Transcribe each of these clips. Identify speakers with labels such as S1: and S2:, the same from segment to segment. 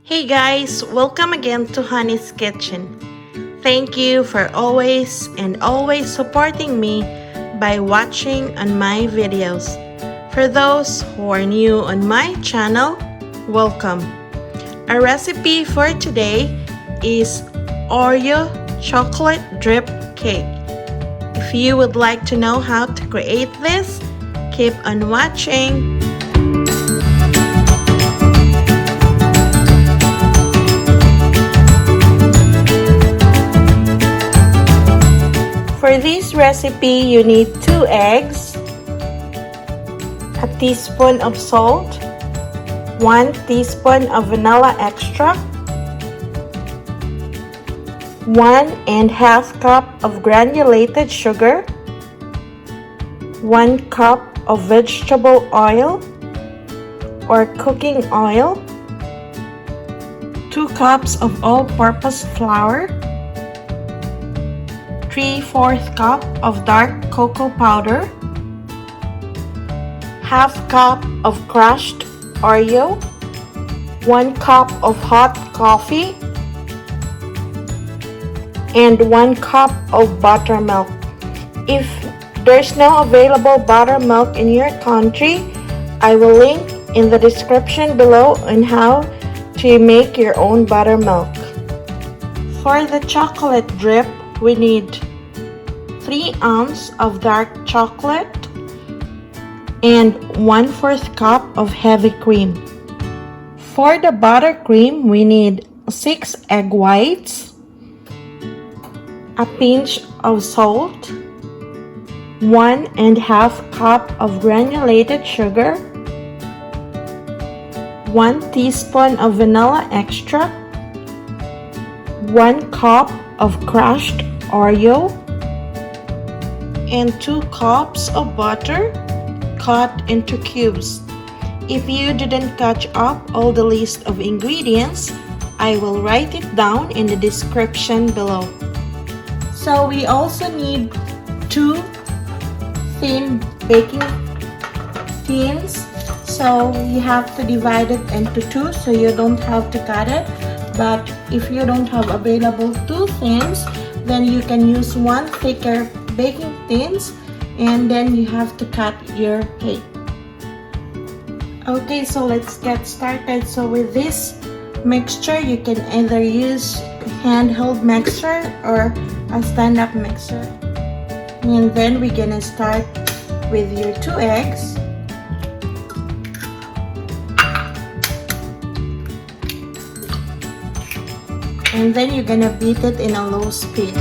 S1: Hey guys, welcome again to Honey's Kitchen. Thank you for always supporting me by watching on my videos. For those who are new on my channel, welcome. Our recipe for today is Oreo chocolate drip cake. If you would like to know how to create this, keep on watching. For this recipe, you need 2 eggs, a teaspoon of salt, 1 teaspoon of vanilla extract, 1½ cup of granulated sugar, 1 cup of vegetable oil or cooking oil, 2 cups of all-purpose flour, 3/4 cup of dark cocoa powder, ½ cup of crushed Oreo, 1 cup of hot coffee, and 1 cup of buttermilk. If there's no available buttermilk in your country, I will link in the description below on how to make your own buttermilk. For the chocolate drip, we need 3 ounces of dark chocolate and 1/4 cup of heavy cream. For the buttercream, we need 6 egg whites, a pinch of salt, 1½ cup of granulated sugar, 1 teaspoon of vanilla extract, 1 cup of crushed Oreo, and 2 cups of butter cut into cubes. If you didn't catch up all the list of ingredients, I will write it down in the description below. So we also need 2 thin baking tins. So you have to divide it into 2 so you don't have to cut it. But if you don't have available 2 tins, then you can use 1 thicker baking tins, and then you have to cut your cake. Okay, so let's get started. So with this mixture, you can either use handheld mixer or a stand-up mixer. And then we're gonna start with your 2 eggs. And then you're gonna beat it in a low speed.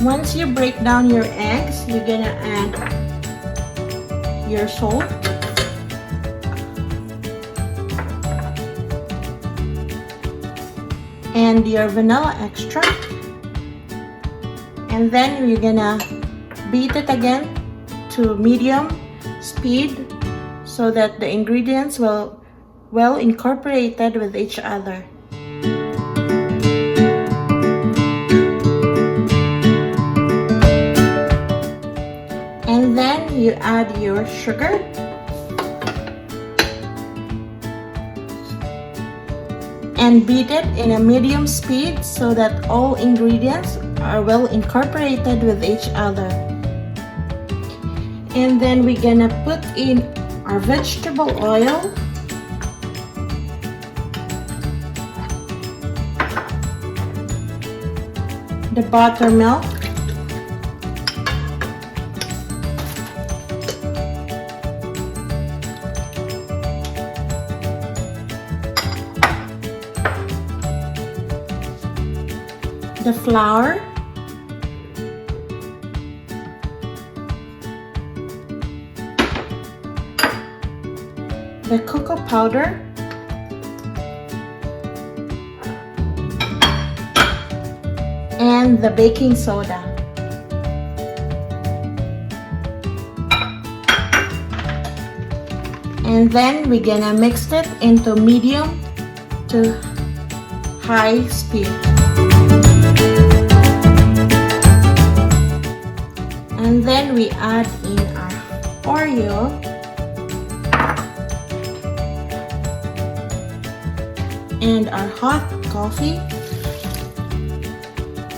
S1: Once you break down your eggs, you're gonna add your salt, and your vanilla extract, and then you're gonna beat it again to medium speed so that the ingredients will well incorporated with each other. And then you add your sugar, and beat it in a medium speed so that all ingredients are well incorporated with each other. And then we're gonna put in our vegetable oil, the buttermilk, the flour, the cocoa powder, and the baking soda. And then we're gonna mix it into medium to high speed. And then we add in our Oreo, and our hot coffee,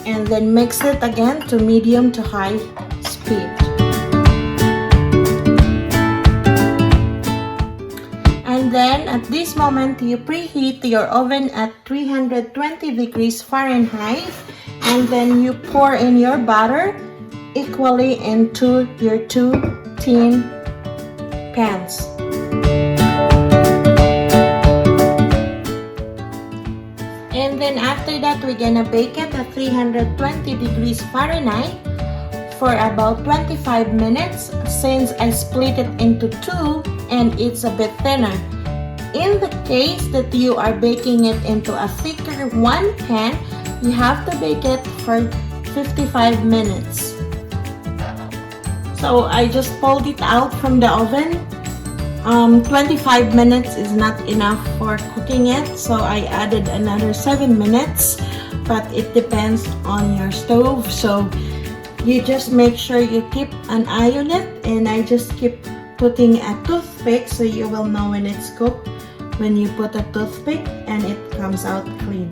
S1: and then mix it again to medium to high speed. And then at this moment, you preheat your oven at 320 degrees Fahrenheit, and then you pour in your butter equally into your two tin pans. And then after that, we're gonna bake it at 320 degrees Fahrenheit for about 25 minutes, since I split it into two and it's a bit thinner. In the case that you are baking it into a thicker one pan, you have to bake it for 55 minutes. So I just pulled it out from the oven. 25 minutes is not enough for cooking it, so I added another 7 minutes, but it depends on your stove. So you just make sure you keep an eye on it, and I just keep putting a toothpick so you will know when it's cooked when you put a toothpick and it comes out clean.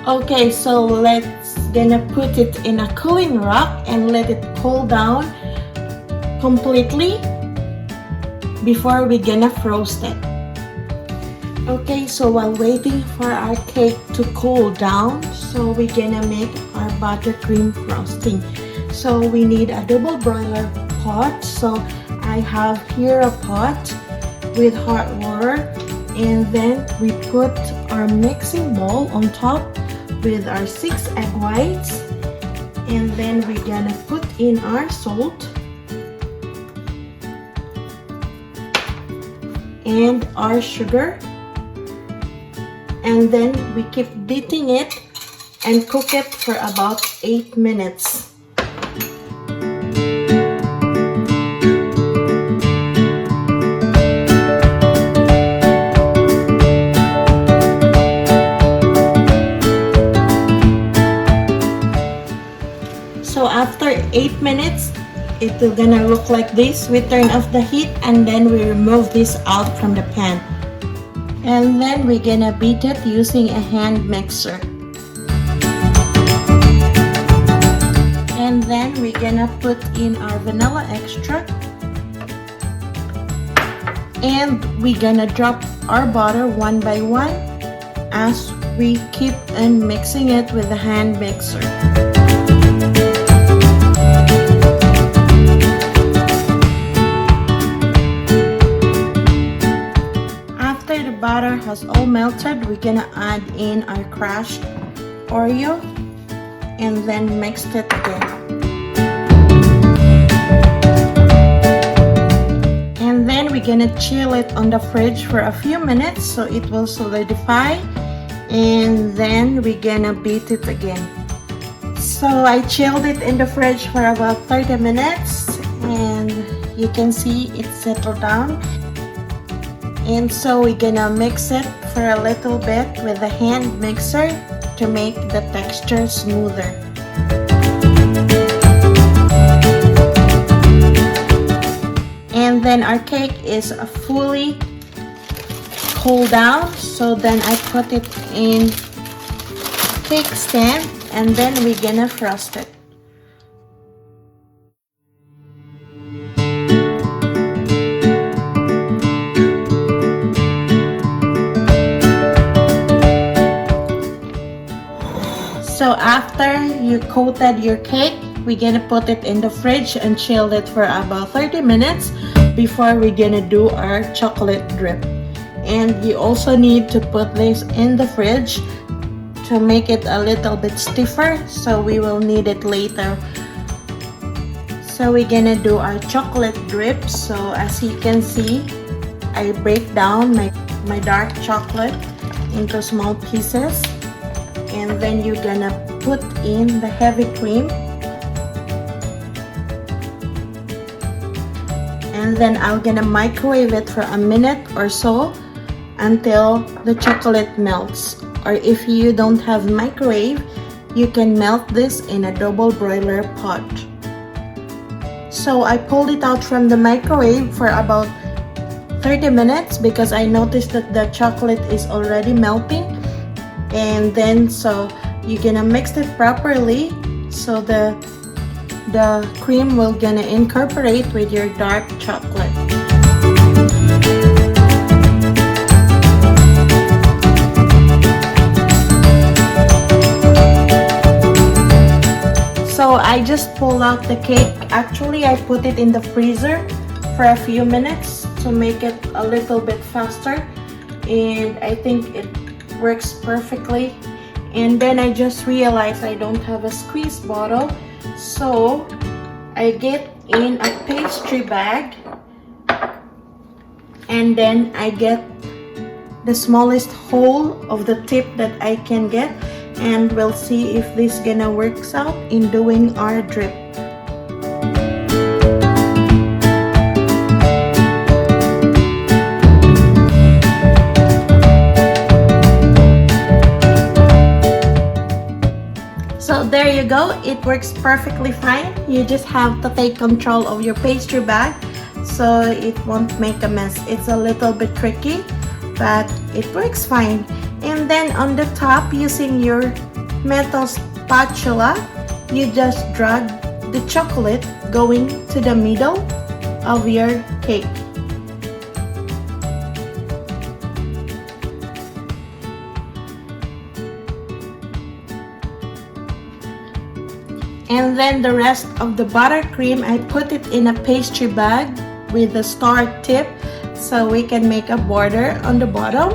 S1: Okay, so let's gonna put it in a cooling rack and let it cool down completely before we're gonna frost it. Okay, so while waiting for our cake to cool down, so we're gonna make our buttercream frosting. So we need a double broiler pot. So I have here a pot with hot water, and then we put our mixing bowl on top with our 6 egg whites, and then we're gonna put in our salt and our sugar, and then we keep beating it and cook it for about 8 minutes. So after 8 minutes, it will gonna look like this. We turn off the heat and then we remove this out from the pan. And then we're gonna beat it using a hand mixer. And then we're gonna put in our vanilla extract. And we're gonna drop our butter one by one as we keep on mixing it with the hand mixer. Butter has all melted, we're gonna add in our crushed Oreo and then mix it again. And then we're gonna chill it on the fridge for a few minutes so it will solidify, and then we're gonna beat it again. So I chilled it in the fridge for about 30 minutes and you can see it settled down. And so we're gonna mix it for a little bit with the hand mixer to make the texture smoother. And then our cake is fully cooled down, so then I put it in cake stand and then we're gonna frost it. So after you coated your cake, we're gonna put it in the fridge and chill it for about 30 minutes before we're gonna do our chocolate drip. And you also need to put this in the fridge to make it a little bit stiffer, so we will need it later. So we're gonna do our chocolate drip. So as you can see, I break down my dark chocolate into small pieces. And then you're gonna put in the heavy cream, and then I'm gonna microwave it for a minute or so until the chocolate melts. Or if you don't have microwave, you can melt this in a double broiler pot. So I pulled it out from the microwave for about 30 minutes because I noticed that the chocolate is already melting. And then so you're gonna mix it properly so the cream will gonna incorporate with your dark chocolate. So I just pulled out the cake. Actually, I put it in the freezer for a few minutes to make it a little bit faster, and I think it works perfectly. And then I just realized I don't have a squeeze bottle, so I get in a pastry bag and then I get the smallest hole of the tip that I can get, and we'll see if this gonna works out in doing our drip. So there you go, it works perfectly fine. You just have to take control of your pastry bag so it won't make a mess. It's a little bit tricky, but it works fine. And then on the top, using your metal spatula, you just drag the chocolate going to the middle of your cake. And then the rest of the buttercream, I put it in a pastry bag with a star tip so we can make a border on the bottom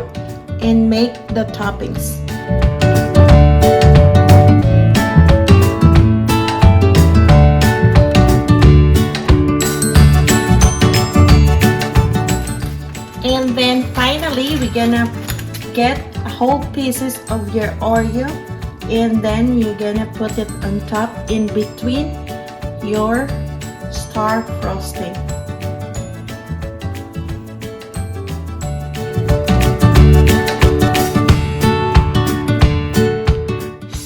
S1: and make the toppings. And then finally, we're gonna get whole pieces of your Oreo, and then you're gonna put it on top in between your star frosting.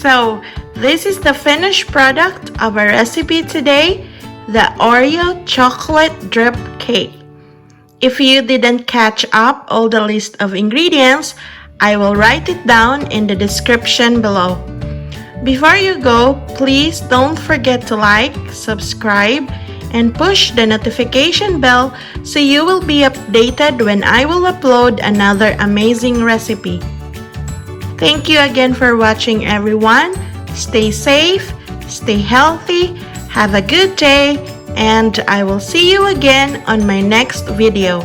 S1: So this is the finished product of our recipe today, the Oreo chocolate drip cake. If you didn't catch up all the list of ingredients, I will write it down in the description below. Before you go, please don't forget to like, subscribe, and push the notification bell so you will be updated when I will upload another amazing recipe. Thank you again for watching, everyone. Stay safe, stay healthy, have a good day, and I will see you again on my next video.